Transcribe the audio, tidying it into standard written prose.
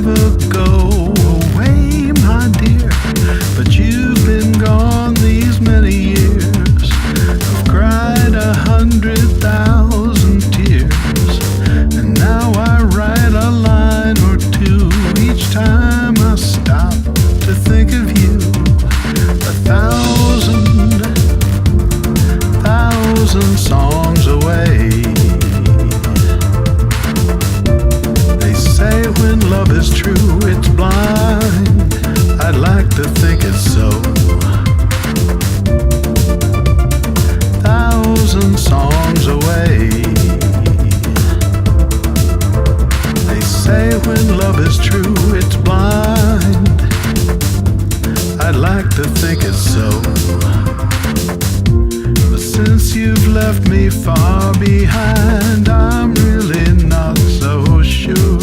never go away, my dear, but you've been gone these many years. I've cried 100,000 tears, and now I write a line or two each time I stop to think of you. 1,000 songs away. They say when love is true, it's blind. I'd like to think it's so. 1,000 songs away. They say when love is true, it's blind. I'd like to think it's so. But since you've left me far behind, I'm really not so sure.